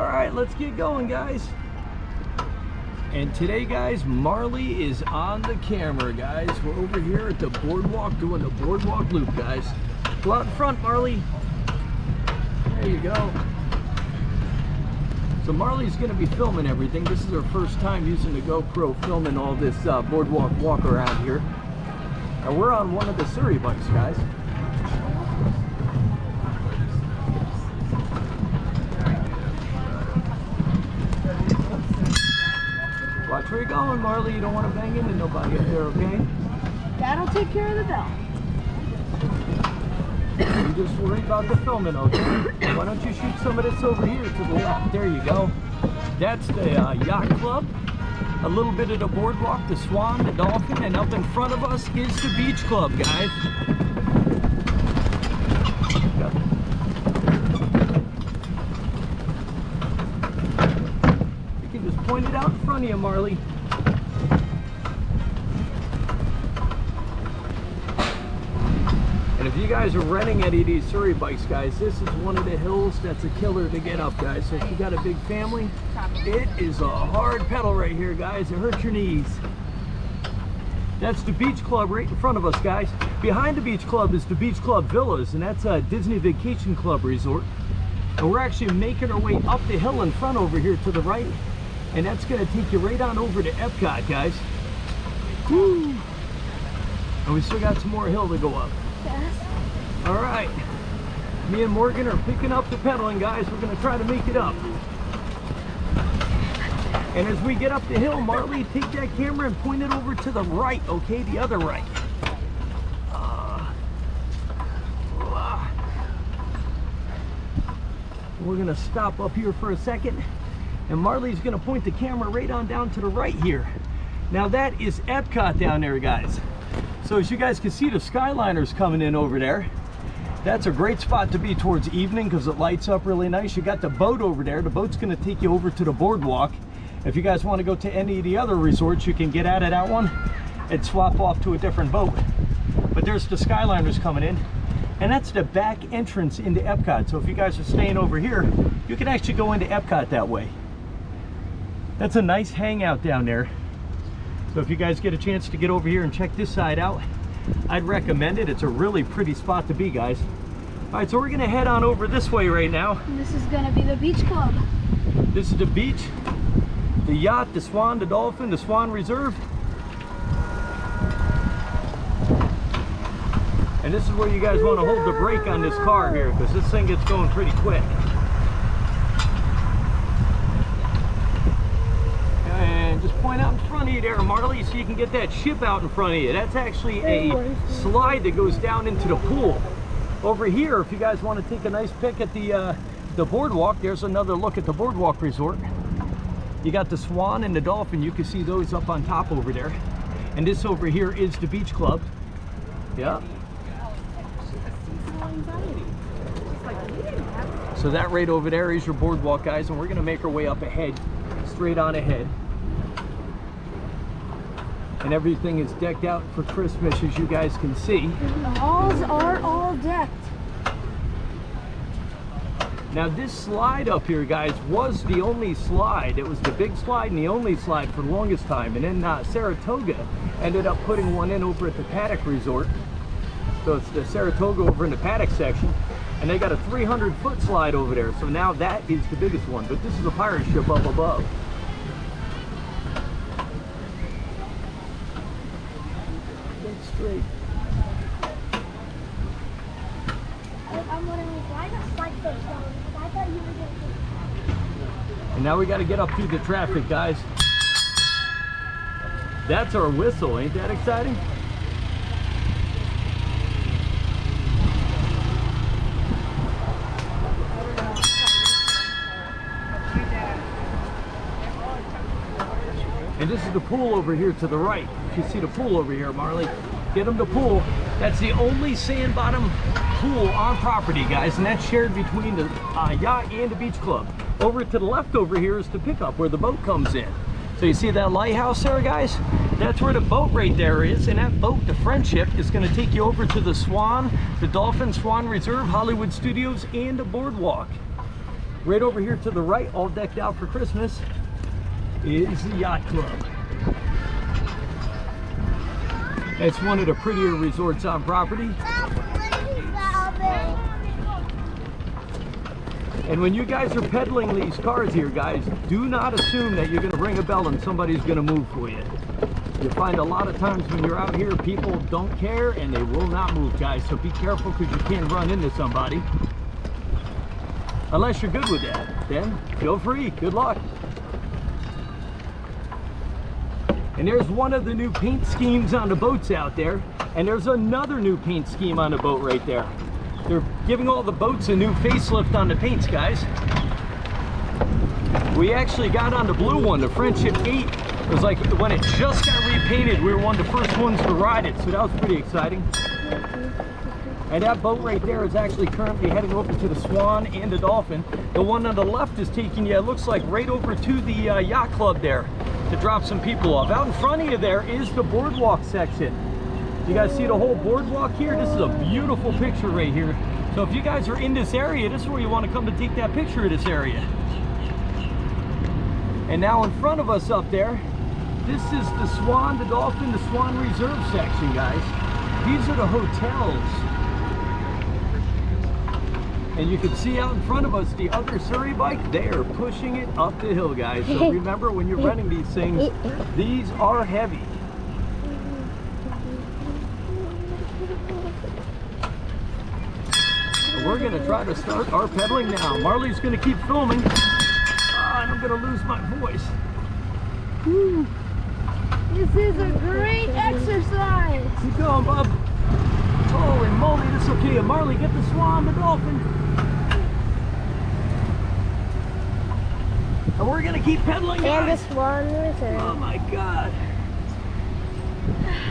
All right, let's get going, guys. And today, guys, Marley is on the camera, guys. We're over here at the boardwalk doing the boardwalk loop, guys. Go out in front, Marley. There you go. So Marley's going to be filming everything. This is her first time using the GoPro filming all this boardwalk walk around here. And we're on one of the Surrey Bikes, guys. Watch where you're going, Marley. You don't want to bang into nobody up there, okay? Dad'll take care of the bell. You just worry about the filming, okay? Why don't you shoot some of this over here to the left? There you go. That's the Yacht Club. A little bit of the boardwalk, the Swan, the Dolphin, and up in front of us is the Beach Club, guys. Point it out in front of you, Marley. And if you guys are renting any of these Surrey bikes, guys, this is one of the hills that's a killer to get up, guys. So if you got a big family, it is a hard pedal right here, guys. It hurts your knees. That's the Beach Club right in front of us, guys. Behind the Beach Club is the Beach Club Villas, and that's a Disney Vacation Club Resort. And we're actually making our way up the hill in front over here to the right. And that's going to take you right on over to EPCOT, guys. Woo! And we still got some more hill to go up. Yes. All right. Me and Morgan are picking up the pedaling, guys. We're going to try to make it up. And as we get up the hill, Marley, take that camera and point it over to the right, okay? The other right. We're going to stop up here for a second. And Marley's going to point the camera right on down to the right here. Now that is EPCOT down there, guys. So as you guys can see, the Skyliner's coming in over there. That's a great spot to be towards evening because it lights up really nice. You got the boat over there. The boat's going to take you over to the boardwalk. If you guys want to go to any of the other resorts, you can get out of that one and swap off to a different boat. But there's the Skyliner's coming in. And that's the back entrance into EPCOT. So if you guys are staying over here, you can actually go into EPCOT that way. That's a nice hangout down there. So if you guys get a chance to get over here and check this side out, I'd recommend it. It's a really pretty spot to be, guys. All right, so we're gonna head on over this way right now. And this is gonna be the Beach Club. This is the beach, the yacht, the Swan, the Dolphin, the Swan Reserve. And this is where you guys wanna hold the brake on this car here because this thing gets going pretty quick. Just point out in front of you there, Marley, so you can get that ship out in front of you. That's actually a slide that goes down into the pool. Over here, if you guys want to take a nice pic at the boardwalk, there's another look at the boardwalk resort. You got the Swan and the Dolphin. You can see those up on top over there. And this over here is the Beach Club. Yeah. So that right over there is your boardwalk, guys, and we're going to make our way up ahead, straight on ahead. And everything is decked out for Christmas, as you guys can see. The halls are all decked. Now this slide up here, guys, was the only slide. It was the big slide and the only slide for the longest time. And then Saratoga ended up putting one in over at the Paddock Resort. So it's the Saratoga over in the Paddock section. And they got a 300-foot slide over there. So now that is the biggest one. But this is a pirate ship up above. Straight. I'm wondering why the slide so slow. I thought you were going to. And now we got to get up through the traffic, guys. That's our whistle. Ain't that exciting? And this is the pool over here to the right. You see the pool over here, Marley. Get them the pool. That's the only sand bottom pool on property, guys, and that's shared between the yacht and the beach club. Over to the left over here is the pickup where the boat comes in. So you see that lighthouse there, guys? That's where the boat right there is, and that boat, the Friendship, is going to take you over to the Swan, the Dolphin, Swan Reserve, Hollywood Studios, and the boardwalk. Right over here to the right, all decked out for Christmas, is the Yacht Club. It's one of the prettier resorts on property. And when you guys are pedaling these cars here, guys, do not assume that you're going to ring a bell and somebody's going to move for you. You find a lot of times when you're out here, people don't care and they will not move, guys. So be careful because you can run into somebody. Unless you're good with that, then feel free. Good luck. And there's one of the new paint schemes on the boats out there. And there's another new paint scheme on the boat right there. They're giving all the boats a new facelift on the paints, guys. We actually got on the blue one, the Friendship 8. It was like when it just got repainted, we were one of the first ones to ride it. So that was pretty exciting. And that boat right there is actually currently heading over to the Swan and the Dolphin. The one on the left is taking you, it looks like, right over to the Yacht Club there to drop some people off. Out in front of you there is the boardwalk section. You guys see the whole boardwalk here? This is a beautiful picture right here. So if you guys are in this area, this is where you want to come to take that picture of this area. And now in front of us up there, this is the Swan, the Dolphin, the Swan Reserve section, guys. These are the hotels. And you can see out in front of us the other Surrey Bike. They are pushing it up the hill, guys. So remember, when you're renting these things, these are heavy. We're going to try to start our pedaling now. Marley's going to keep filming. And I'm going to lose my voice. Woo. This is a great exercise. Keep going, bub. Holy moly, this is okay. Marley, get the Swan, the Dolphin. And we're going to keep pedaling, guys. And the Swan Reserve. Oh my God.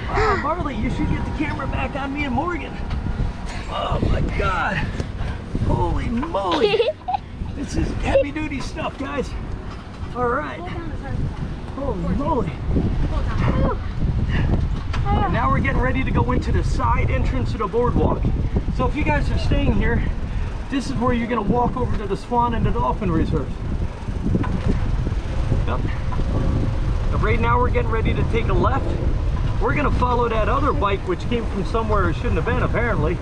Wow, Marley, you should get the camera back on me and Morgan. Oh my God. Holy moly. This is heavy duty stuff, guys. All right. Holy moly. And now we're getting ready to go into the side entrance of the boardwalk. So if you guys are staying here, this is where you're going to walk over to the Swan and the Dolphin Reserve. Yep. But right now we're getting ready to take a left. We're going to follow that other bike which came from somewhere it shouldn't have been, apparently.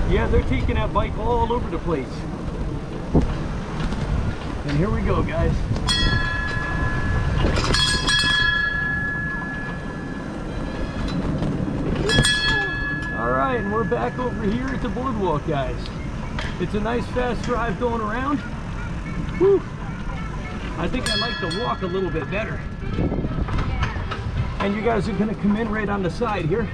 Yeah, they're taking that bike all over the place. And here we go, guys. All right, and we're back over here at the boardwalk, guys. It's a nice fast drive going around. Whew. I think I like to walk a little bit better. And you guys are going to come in right on the side here.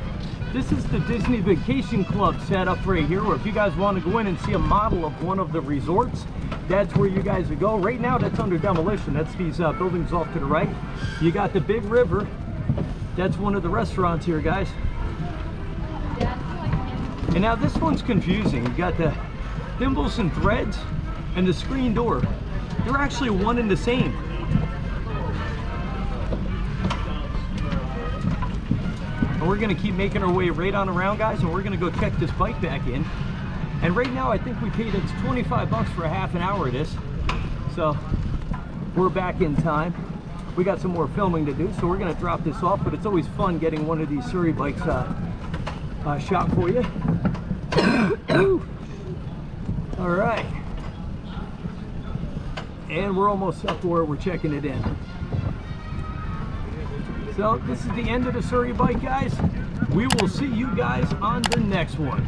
This is the Disney Vacation Club set up right here, where if you guys want to go in and see a model of one of the resorts, that's where you guys would go. Right now that's under demolition. That's these buildings off to the right. You got the big river. That's one of the restaurants here, guys. And now this one's confusing. You got the thimbles and threads and the screen door. They're actually one and the same. And we're going to keep making our way right on around, guys, and we're going to go check this bike back in. And right now I think we paid it's 25 bucks for a half an hour of this. So we're back in time. We got some more filming to do, so we're going to drop this off, but it's always fun getting one of these Surrey Bikes shot for you. All right. And we're almost up to where we're checking it in. So this is the end of the Surrey Bike, guys. We will see you guys on the next one.